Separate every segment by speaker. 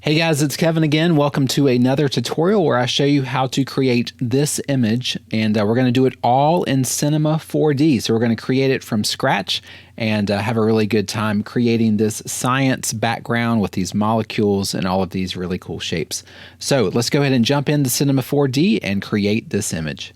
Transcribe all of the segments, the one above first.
Speaker 1: Hey guys, it's Kevin again. Welcome to another tutorial where I show you how to create this image, and we're going to do it all in Cinema 4D. So we're going to create it from scratch and have a really good time creating this science background with these molecules and all of these really cool shapes. So let's go ahead and jump into Cinema 4D and create this image.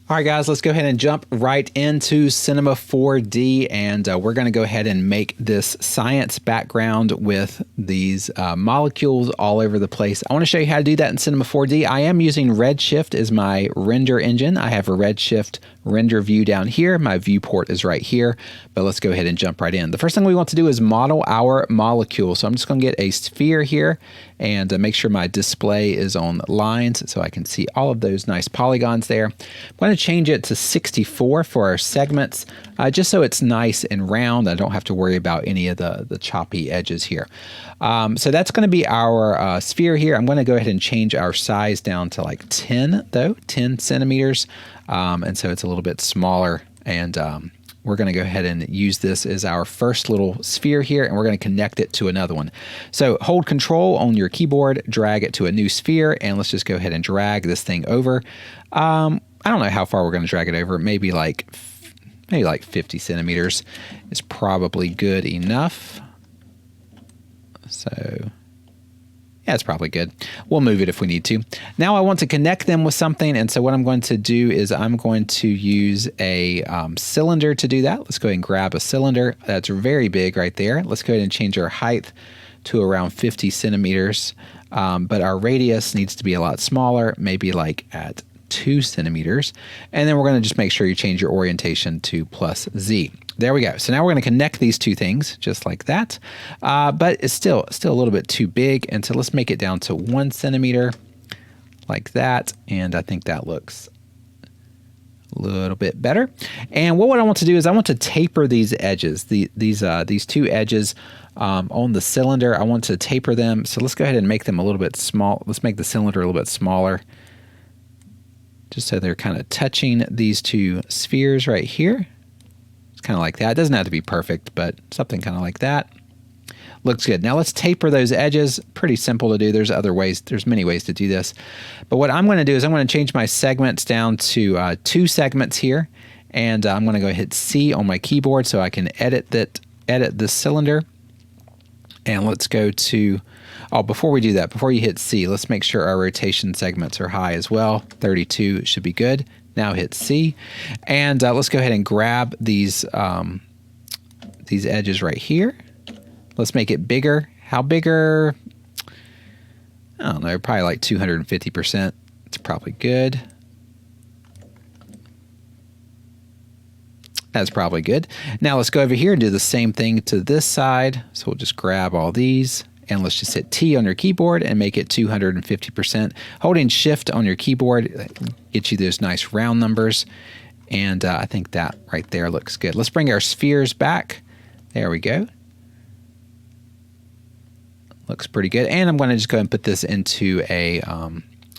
Speaker 1: All right, guys, let's go ahead and jump right into Cinema 4D, and we're going to go ahead and make this science background with these molecules all over the place. I want to show you how to do that in Cinema 4D. I am using Redshift as my render engine. I have a Redshift render view down here. My viewport is right here, but let's go ahead and jump right in. The first thing we want to do is model our molecule. So I'm just going to get a sphere here and make sure my display is on lines so I can see all of those nice polygons there. I'm going to change it to 64 for our segments, just so it's nice and round. I don't have to worry about any of the choppy edges here. So that's going to be our sphere here. I'm going to go ahead and change our size down to like 10 though, 10 centimeters. And so it's a little bit smaller, and we're going to go ahead and use this as our first little sphere here, and we're going to connect it to another one. So hold Control on your keyboard, drag it to a new sphere, and let's just go ahead and drag this thing over. I don't know how far we're going to drag it over. Maybe like 50 centimeters is probably good enough. So yeah, it's probably good. We'll move it if we need to. Now I want to connect them with something, and so what I'm going to do is I'm going to use a cylinder to do that. Let's go ahead and grab a cylinder. That's very big right there. Let's go ahead and change our height to around 50 centimeters, but our radius needs to be a lot smaller, maybe like at 2 centimeters. And then we're going to just make sure you change your orientation to +Z. There we go. So now we're going to connect these two things just like that. But it's still a little bit too big. And so let's make it down to 1 centimeter like that. And I think that looks a little bit better. And what I want to do is I want to taper these edges, these two edges on the cylinder. I want to taper them. So let's go ahead and make them a little bit small. Let's make the cylinder a little bit smaller, just so they're kind of touching these two spheres right here. It's kind of like that. It doesn't have to be perfect, but something kind of like that. Looks good. Now let's taper those edges. Pretty simple to do. There's other ways. There's many ways to do this. But what I'm going to do is I'm going to change my segments down to 2 segments here. And I'm going to go hit C on my keyboard so I can edit this cylinder. And let's go to, before we do that, before you hit C, let's make sure our rotation segments are high as well. 32 should be good. Now hit C, and let's go ahead and grab these edges right here. Let's make it bigger. How bigger? I don't know, probably like 250%. It's probably good. That's probably good. Now let's go over here and do the same thing to this side. So we'll just grab all these, and let's just hit T on your keyboard and make it 250%. Holding Shift on your keyboard gets you those nice round numbers. And I think that right there looks good. Let's bring our spheres back. There we go. Looks pretty good. And I'm going to just go ahead and put this into a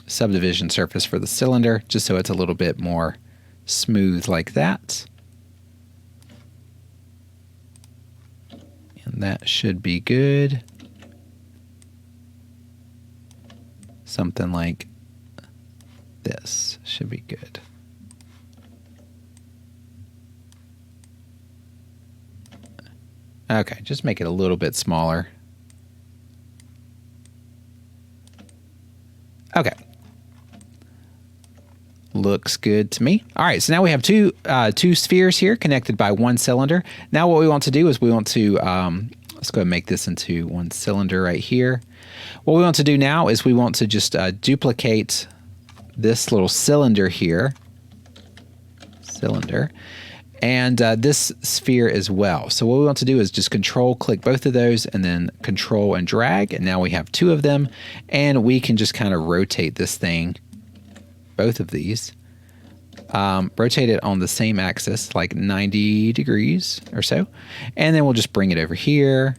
Speaker 1: subdivision surface for the cylinder, just so it's a little bit more smooth like that. And that should be good. Something like this should be good. Okay, just make it a little bit smaller. Okay. Looks good to me. All right, so now we have two spheres here connected by 1 cylinder. Now what we want to do is we want to, let's go and make this into 1 cylinder right here. What we want to do now is we want to just duplicate this little cylinder here, and this sphere as well. So what we want to do is just Control-click both of those, and then Control and drag, and now we have 2 of them, and we can just kind of rotate this thing, both of these, rotate it on the same axis, like 90 degrees or so, and then we'll just bring it over here,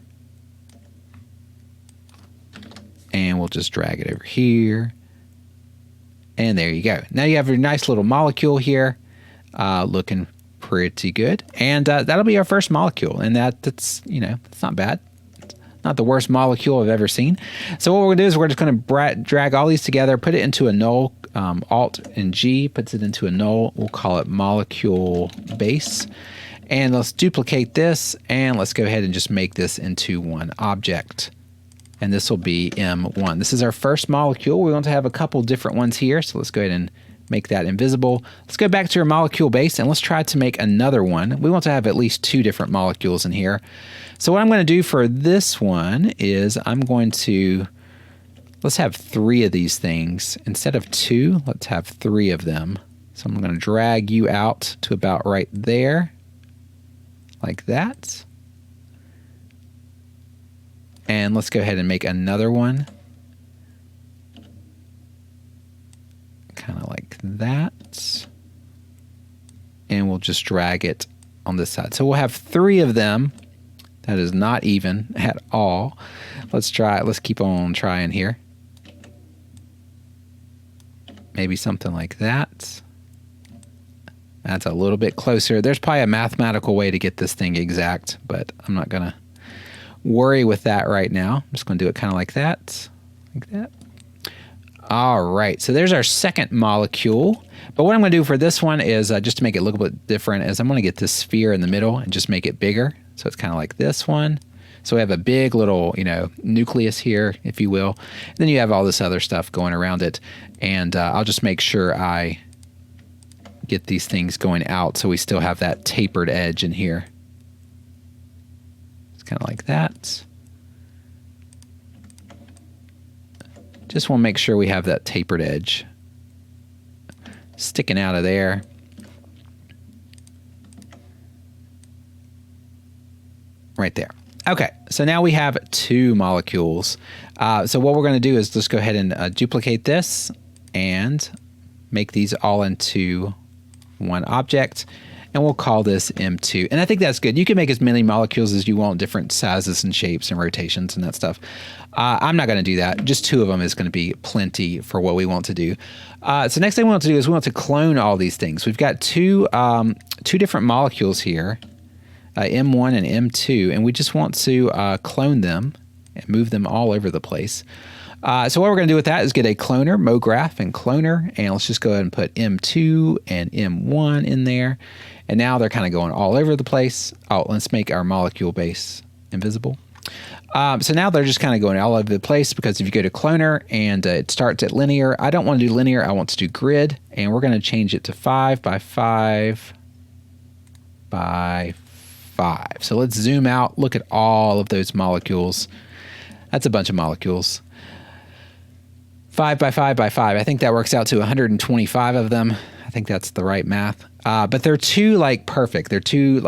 Speaker 1: and we'll just drag it over here. And there you go. Now you have your nice little molecule here, looking pretty good. And that'll be our first molecule. And that's, you know, that's not bad. not the worst molecule I've ever seen. So what we're going to do is we're just going to drag all these together, put it into a null. Alt and G puts it into a null. We'll call it molecule base. And let's duplicate this, and let's go ahead and just make this into one object. And this will be M1. This is our first molecule. We want to have a couple different ones here, so let's go ahead and make that invisible. Let's go back to our molecule base, and let's try to make another one. We want to have at least 2 different molecules in here. So what I'm going to do for this one is I'm going to, let's have 3 of these things. Instead of 2, let's have 3 of them. So I'm going to drag you out to about right there, like that. And let's go ahead and make another one. Kind of like that. And we'll just drag it on this side. So we'll have 3 of them. That is not even at all. Let's try it. Let's keep on trying here. Maybe something like that. That's a little bit closer. There's probably a mathematical way to get this thing exact, but I'm not going to worry with that right now. I'm just going to do it kind of like that. Like that. All right, so there's our second molecule. But what I'm going to do for this one is, just to make it look a bit different, is I'm going to get this sphere in the middle and just make it bigger. So it's kind of like this one. So we have a big little, nucleus here, if you will. And then you have all this other stuff going around it. And I'll just make sure I get these things going out so we still have that tapered edge in here. It's kind of like that. Just want to make sure we have that tapered edge sticking out of there. Right there. Okay, so now we have 2 molecules. So what we're going to do is just go ahead and duplicate this and make these all into one object. And we'll call this M2. And I think that's good. You can make as many molecules as you want, different sizes and shapes and rotations and that stuff. I'm not going to do that. Just 2 of them is going to be plenty for what we want to do. So next thing we want to do is we want to clone all these things. We've got two different molecules here, M1 and M2, and we just want to clone them and move them all over the place. So what we're going to do with that is get a cloner, MoGraph and cloner, and let's just go ahead and put M2 and M1 in there. And now they're kind of going all over the place. Oh, let's make our molecule base invisible. So now they're just kind of going all over the place, because if you go to cloner and it starts at linear, I don't want to do linear, I want to do grid, and we're going to change it to 5 by 5 by 5. So let's zoom out, look at all of those molecules. That's a bunch of molecules. 5 by 5 by 5. I think that works out to 125 of them. I think that's the right math. But they're too perfect. They're too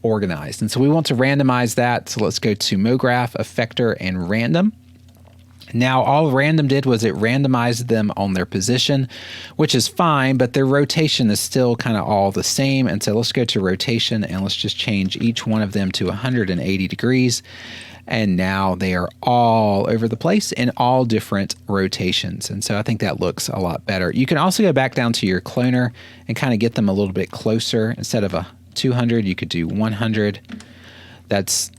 Speaker 1: organized. And so we want to randomize that. So let's go to MoGraph, Effector, and Random. Now all Random did was it randomized them on their position, which is fine, but their rotation is still kind of all the same. And so let's go to rotation and let's just change each one of them to 180 degrees. And now they are all over the place in all different rotations. And so I think that looks a lot better. You can also go back down to your cloner and kind of get them a little bit closer. Instead of a 200, you could do 100. That's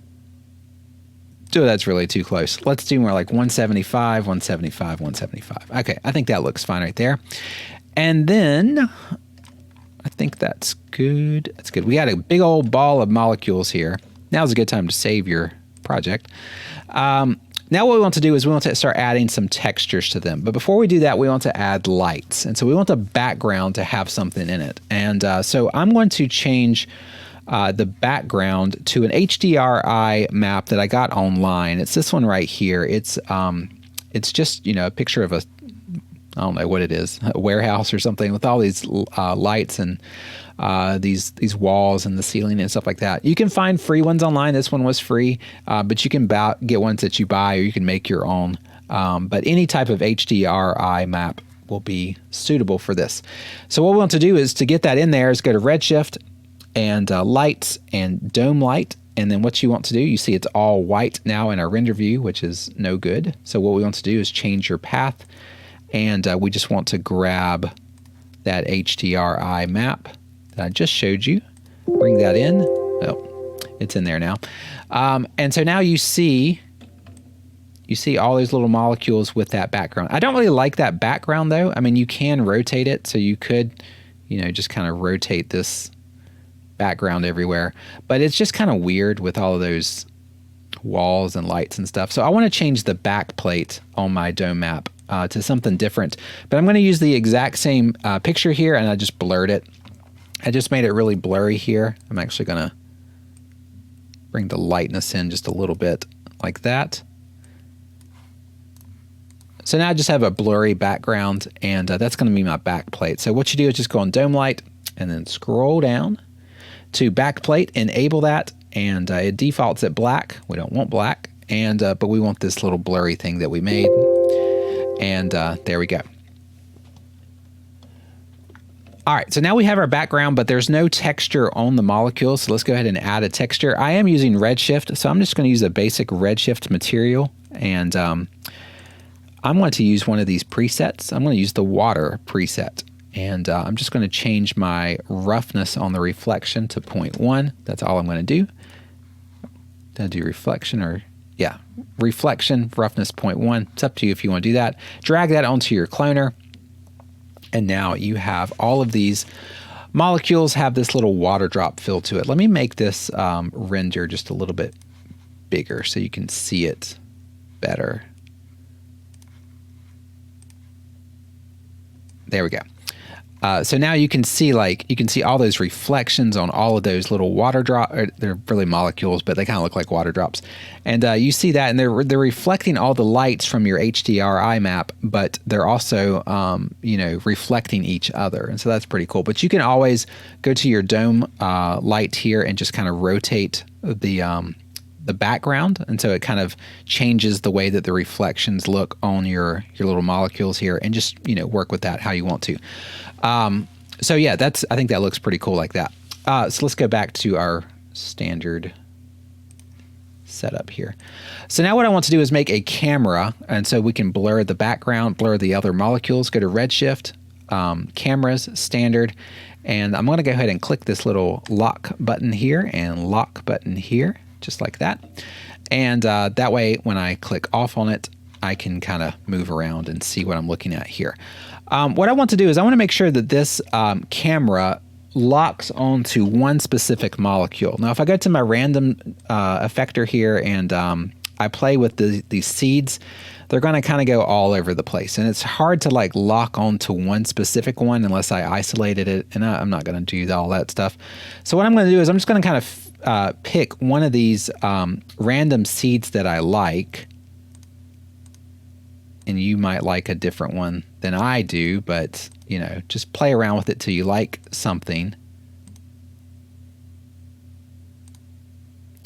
Speaker 1: really too close. Let's do more like 175, 175, 175. Okay, I think that looks fine right there. And then I think that's good. That's good. We got a big old ball of molecules here. Now's a good time to save your project. Now what we want to do is we want to start adding some textures to them. But before we do that, we want to add lights. And so we want the background to have something in it. And so I'm going to change the background to an HDRI map that I got online. It's this one right here. It's just, a picture of I don't know what it is, a warehouse or something with all these lights and these walls and the ceiling and stuff like that. You can find free ones online. This one was free, but you can get ones that you buy, or you can make your own. But any type of HDRI map will be suitable for this. So what we want to do is to get that in there is go to Redshift and lights and dome light. And then what you want to do, you see it's all white now in our render view, which is no good. So what we want to do is change your path. And we just want to grab that HDRI map that I just showed you, bring that in. Oh, it's in there now. And so now you see You see all those little molecules with that background. I don't really like that background though. I mean, you can rotate it, so you could, you know, just kind of rotate this background everywhere. But it's just kind of weird with all of those walls and lights and stuff. So I want to change the back plate on my dome map to something different. But I'm going to use the exact same picture here, and I just blurred it. I just made it really blurry here. I'm actually going to bring the lightness in just a little bit like that. So now I just have a blurry background, and that's going to be my back plate. So what you do is just go on Dome Light and then scroll down to back plate, enable that, and it defaults at black. We don't want black, and but we want this little blurry thing that we made, and there we go. All right, so now we have our background, but there's no texture on the molecules. So let's go ahead and add a texture. I am using Redshift, so I'm just going to use a basic Redshift material, and I'm going to use one of these presets. I'm going to use the water preset, and I'm just going to change my roughness on the reflection to 0.1. That's all I'm going to do. Did I do reflection or, yeah, reflection, roughness 0.1. It's up to you if you want to do that. Drag that onto your cloner, and now you have all of these molecules have this little water drop feel to it. Let me make this render just a little bit bigger so you can see it better. There we go. So now you can see all those reflections on all of those little water drops. They're really molecules, but they kind of look like water drops. And you see that, and they're reflecting all the lights from your HDRI map, but they're also reflecting each other, and so that's pretty cool. But you can always go to your dome light here and just kind of rotate the background, and so it kind of changes the way that the reflections look on your little molecules here, and just work with that how you want to. So yeah, I think that looks pretty cool like that. So let's go back to our standard setup here. So now what I want to do is make a camera, and so we can blur the background, blur the other molecules. Go to Redshift, cameras, standard, and I'm going to go ahead and click this little lock button here and lock button here, just like that. And that way, when I click off on it, I can kind of move around and see what I'm looking at here. What I want to do is I want to make sure that this camera locks onto one specific molecule. Now, if I go to my random effector here and I play with these seeds, they're going to kind of go all over the place. And it's hard to lock onto one specific one unless I isolated it. And I'm not going to do all that stuff. So what I'm going to do is I'm just going to kind of pick one of these random seeds that I like. And you might like a different one than I do, but just play around with it till you like something.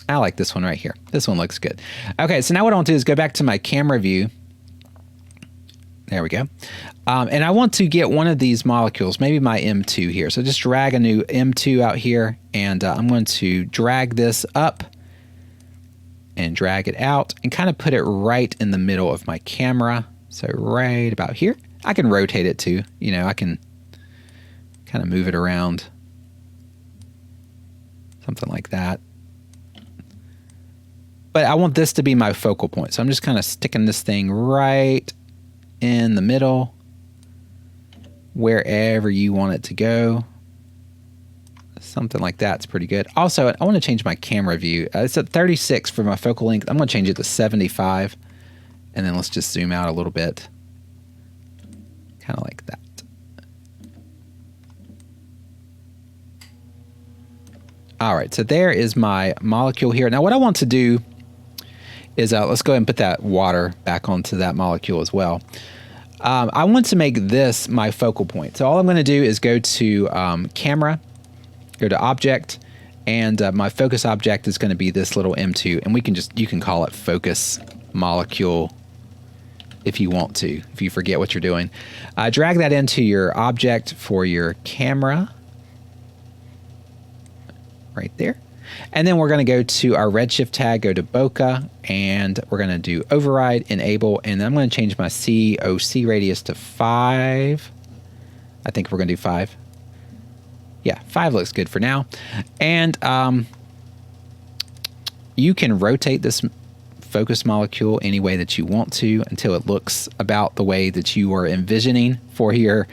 Speaker 1: I like this one right here. This one looks good. Okay, so now what I want to do is go back to my camera view. There we go. And I want to get one of these molecules, maybe my M2 here. So just drag a new M2 out here, and I'm going to drag this up and drag it out and kind of put it right in the middle of my camera. So right about here. I can rotate it too. I can kind of move it around. Something like that. But I want this to be my focal point. So I'm just kind of sticking this thing right in the middle, wherever you want it to go. Something like that's pretty good. Also, I want to change my camera view. It's at 36 for my focal length. I'm going to change it to 75. And then let's just zoom out a little bit. Kind of like that. All right, so there is my molecule here. Now what I want to do is, let's go ahead and put that water back onto that molecule as well. I want to make this my focal point. So all I'm going to do is go to camera, go to object, and my focus object is going to be this little M2, and you can call it focus molecule if you want to, if you forget what you're doing. Drag that into your object for your camera, right there. And then we're going to go to our Redshift tag, go to bokeh, and we're going to do override, enable, and then I'm going to change my COC radius to 5. I think we're going to do 5. Yeah, 5 looks good for now. And you can rotate this focus molecule any way that you want to until it looks about the way that you are envisioning for your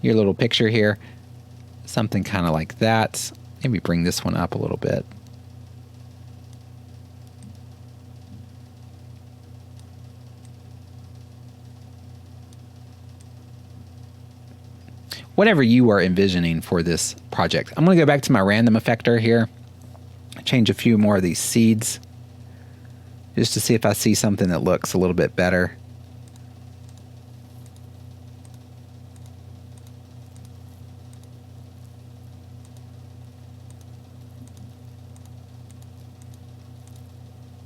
Speaker 1: little picture here. Something kind of like that. Maybe bring this one up a little bit. Whatever you are envisioning for this project. I'm going to go back to my random effector here. Change a few more of these seeds just to see if I see something that looks a little bit better.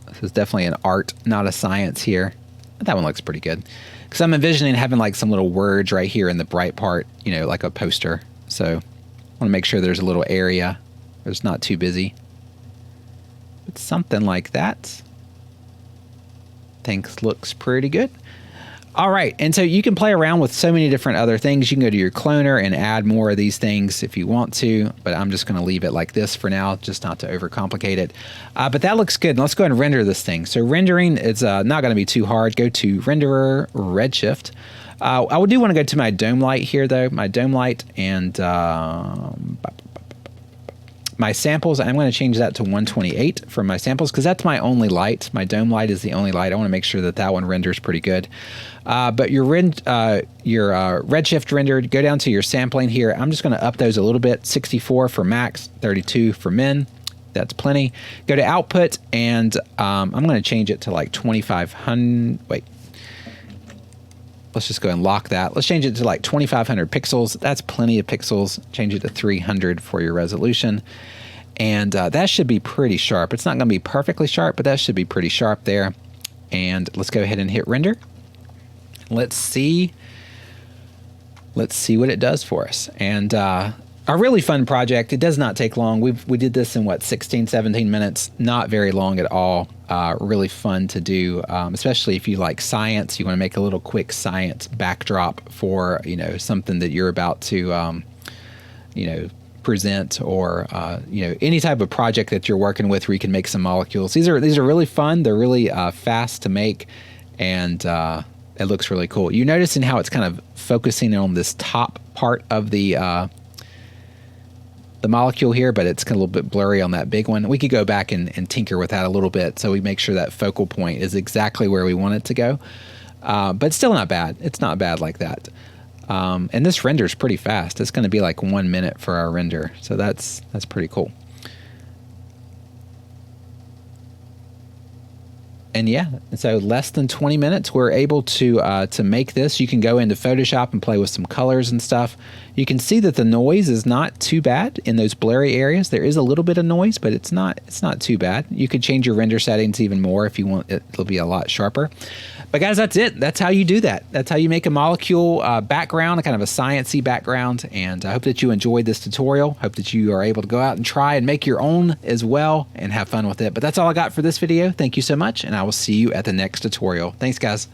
Speaker 1: This is definitely an art, not a science here. But that one looks pretty good. Because I'm envisioning having like some little words right here in the bright part, you know, like a poster. So I want to make sure there's a little area where it's not too busy. But something like that. I think looks pretty good. All right, and so you can play around with so many different other things. You can go to your cloner and add more of these things if you want to, but I'm just going to leave it like this for now, just not to overcomplicate it. But that looks good. Let's go ahead and render this thing. So rendering is not going to be too hard. Go to Renderer, Redshift. I do want to go to my dome light here, though. My dome light and my samples, I'm going to change that to 128 for my samples because that's my only light. My dome light is the only light. I want to make sure that that one renders pretty good. But your redshift rendered, go down to your sampling here. I'm just going to up those a little bit. 64 for max, 32 for min. That's plenty. Go to output, and I'm going to change it to like 2500. Wait. Let's just go and lock that. Let's change it to like 2500 pixels. That's plenty of pixels. Change it to 300 for your resolution. And that should be pretty sharp. It's not going to be perfectly sharp, but that should be pretty sharp there. And let's go ahead and hit render. Let's see what it does for us. And a really fun project. It does not take long. We did this in what, 16, 17 minutes. Not very long at all. Really fun to do, especially if you like science. You want to make a little quick science backdrop for, you know, something that you're about to, you know, present, or you know, any type of project that you're working with where you can make some molecules. These are really fun. They're really fast to make, and it looks really cool. You're noticing how it's kind of focusing on this top part of the molecule here, but it's kind of a little bit blurry on that big one. We could go back and tinker with that a little bit so we make sure that focal point is exactly where we want it to go. But still not bad. It's not bad like that. And this renders pretty fast. It's going to be like 1 minute for our render. So that's pretty cool. And yeah, so less than 20 minutes, we're able to make this. You can go into Photoshop and play with some colors and stuff. You can see that the noise is not too bad in those blurry areas. There is a little bit of noise, but it's not too bad. You could change your render settings even more if you want. It'll be a lot sharper. But guys, that's it. That's how you do that. That's how you make a molecule background, a kind of a sciencey background. And I hope that you enjoyed this tutorial. Hope that you are able to go out and try and make your own as well and have fun with it. But that's all I got for this video. Thank you so much, and I will see you at the next tutorial. Thanks, guys.